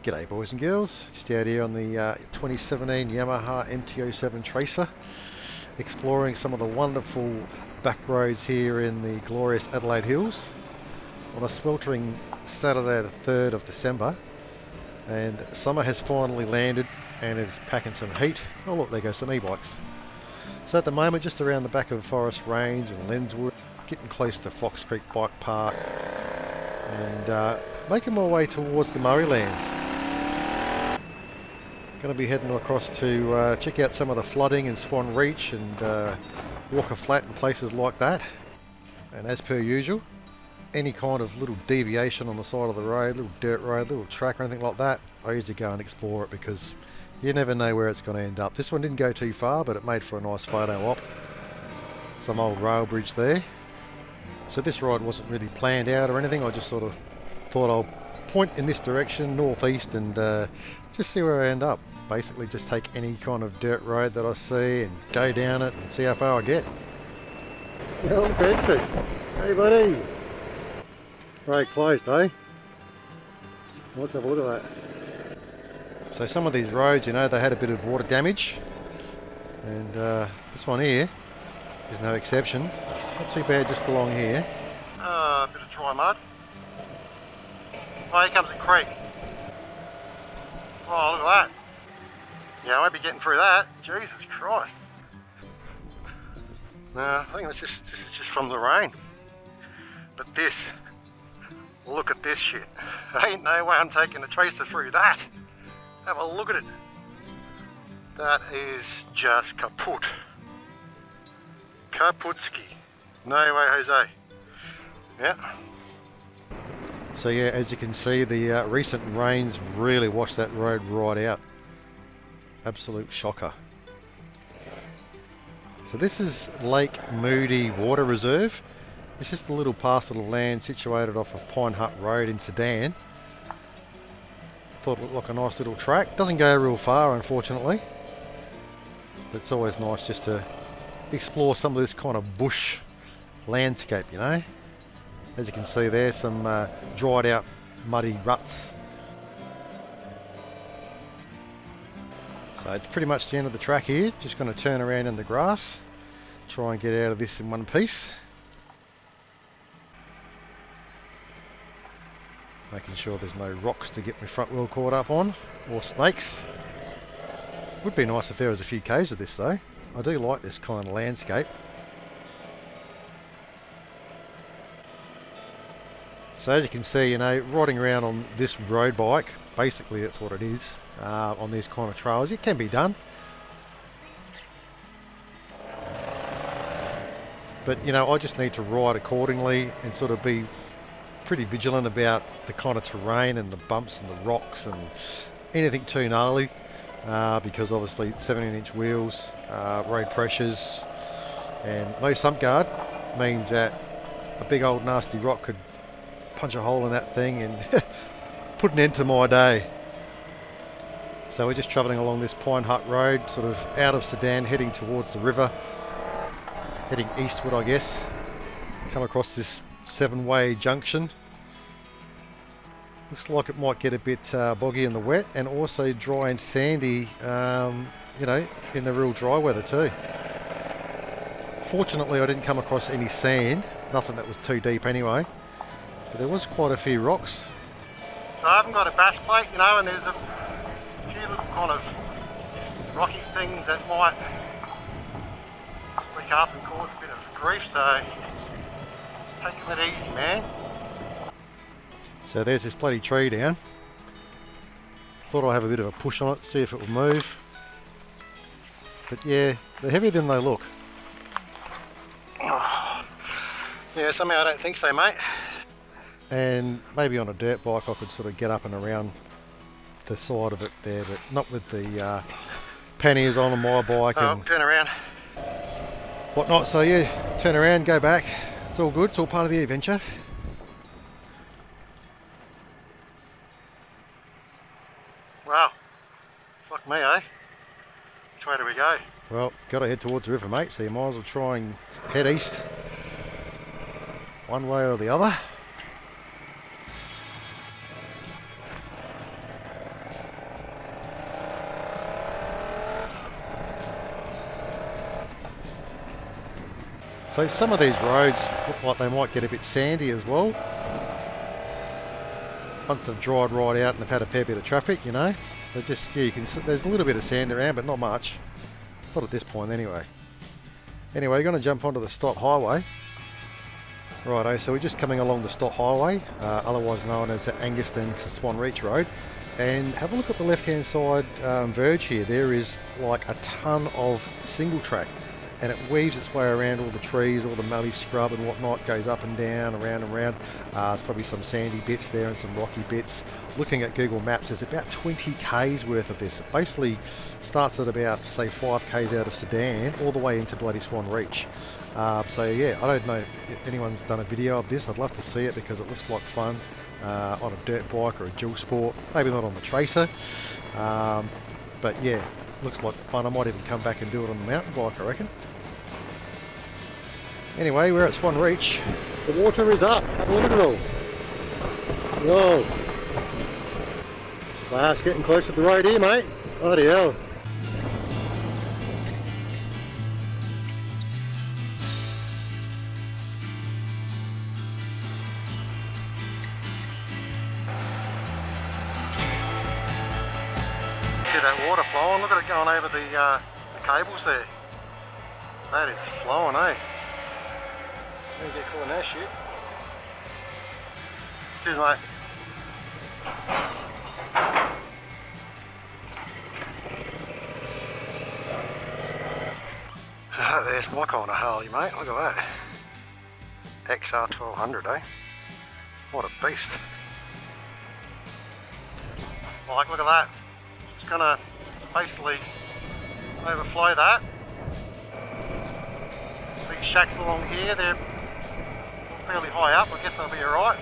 G'day boys and girls, just out here on the 2017 Yamaha MT07 Tracer, exploring some of the wonderful back roads here in the glorious Adelaide Hills on a sweltering Saturday the 3rd of December, and summer has finally landed and it's packing some heat. Oh look, there go some e-bikes. So at the moment just around the back of Forest Range and Lenswood, getting close to Fox Creek Bike Park and making my way towards the Murraylands. Going to be heading across to check out some of the flooding in Swan Reach and Walker Flat and places like that. And as per usual, any kind of little deviation on the side of the road, little dirt road, little track or anything like that, I usually go and explore it because you never know where it's going to end up. This one didn't go too far, but it made for a nice photo op. Some old rail bridge there. So this ride wasn't really planned out or anything, I just sort of thought I'll point in this direction, northeast, and just see where I end up. Basically just take any kind of dirt road that I see and go down it and see how far I get. Well, fancy. Hey buddy. Very close, eh? Let's have a look at that. So some of these roads, you know, they had a bit of water damage, and this one here is no exception. Not too bad just along here. A bit of dry mud. Oh, here comes the creek. Oh, look at that. Yeah, I won't be getting through that. Jesus Christ. No, I think this is just from the rain. But this, look at this shit. Ain't no way I'm taking a tracer through that. Have a look at it. That is just kaput. Kaputski. No way, Jose. Yeah. So yeah, as you can see, the recent rains really washed that road right out. Absolute shocker. So this is Lake Moody Water Reserve. It's just a little parcel of land situated off of Pine Hut Road in Sedan. Thought it looked like a nice little track. Doesn't go real far, unfortunately. But it's always nice just to explore some of this kind of bush landscape, you know. As you can see there, some dried out muddy ruts. So it's pretty much the end of the track here. Just going to turn around in the grass, try and get out of this in one piece. Making sure there's no rocks to get my front wheel caught up on, or snakes. Would be nice if there was a few k's of this though. I do like this kind of landscape. So as you can see, you know, riding around on this road bike, basically that's what it is, on these kind of trails, it can be done. But you know, I just need to ride accordingly and sort of be pretty vigilant about the kind of terrain and the bumps and the rocks and anything too gnarly, because obviously 17-inch wheels, road pressures, and no sump guard means that a big old nasty rock could punch a hole in that thing and put an end to my day. So we're just travelling along this Pine Hut Road, sort of out of Sedan, heading towards the river, heading eastward I guess. Come across this 7-way junction. Looks like it might get a bit boggy in the wet and also dry and sandy, you know, in the real dry weather too. Fortunately I didn't come across any sand, nothing that was too deep anyway. But there was quite a few rocks. So I haven't got a bash plate, you know, and there's a few little kind of rocky things that might flick up and cause a bit of grief, so taking it easy, man. So there's this bloody tree down. Thought I'd have a bit of a push on it, see if it will move. But yeah, they're heavier than they look. Oh, yeah, somehow I don't think so, mate. And maybe on a dirt bike I could sort of get up and around the side of it there, but not with the panniers on my bike and turn around whatnot. So yeah, turn around, go back. It's all good, it's all part of the adventure. Wow, fuck me, eh? Which way do we go? Well, gotta head towards the river, mate, so you might as well try and head east one way or the other. So some of these roads look like they might get a bit sandy as well. Once they've dried right out and they've had a fair bit of traffic, you know. They're just, yeah, you can see there's a little bit of sand around, but not much. Not at this point anyway. Anyway, we're going to jump onto the Stott Highway. Righto, so we're just coming along the Stott Highway, otherwise known as the Anguston to Swan Reach Road. And have a look at the left hand side verge here. There is like a ton of single track, and it weaves its way around all the trees, all the mallee scrub and whatnot, goes up and down, around and around. There's probably some sandy bits there and some rocky bits. Looking at Google Maps, there's about 20 k's worth of this. It basically starts at about, say, 5 k's out of Sedan, all the way into bloody Swan Reach. So yeah, I don't know if anyone's done a video of this. I'd love to see it because it looks like fun on a dirt bike or a dual sport. Maybe not on the Tracer, but yeah, looks like fun. I might even come back and do it on the mountain bike, I reckon. Anyway, we're at Swan Reach. The water is up. Have a look at it all. Whoa. Wow, it's getting close to the road here, mate. Bloody hell. See that water flowing? Look at it going over the cables there. That is flowing, eh? Let me get cool in that shit. Cheers, mate. There's my kind of Harley, mate. Look at that. XR 1200, eh? What a beast. Like, look at that. It's gonna basically overflow that. These shacks along here, they're fairly high up. I guess they'll be alright.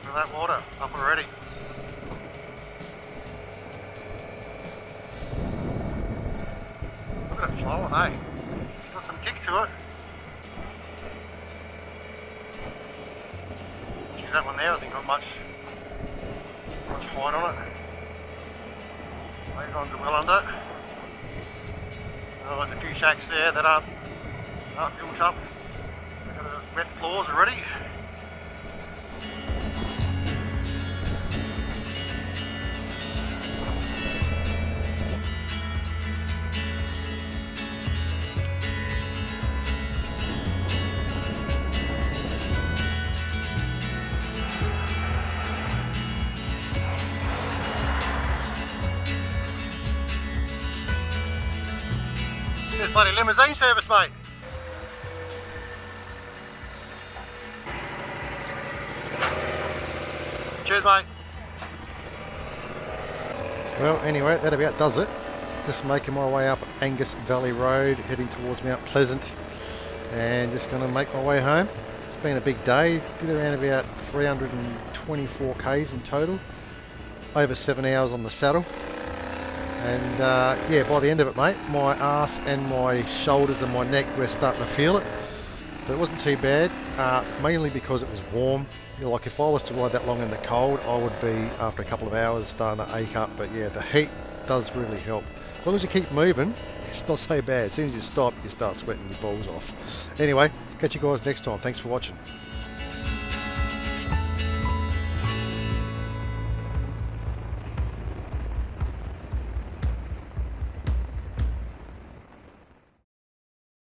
Look at that water up already. Look at it flowing, eh? It's got some kick to it. Geez, that one there hasn't got much height on it. Those ones are well under. Oh, there's a few shacks there that aren't built up. They've got wet floors already. There's bloody limousine service, mate. Cheers, mate. Well, anyway, that about does it. Just making my way up Angus Valley Road, heading towards Mount Pleasant, and just going to make my way home. It's been a big day. Did around about 324 k's in total. Over 7 hours on the saddle. And yeah, by the end of it, mate, my arse and my shoulders and my neck were starting to feel it. But it wasn't too bad, mainly because it was warm. Like if I was to ride that long in the cold, I would be, after a couple of hours, starting to ache up. But yeah, the heat does really help. As long as you keep moving, it's not so bad. As soon as you stop, you start sweating your balls off. Anyway, catch you guys next time. Thanks for watching.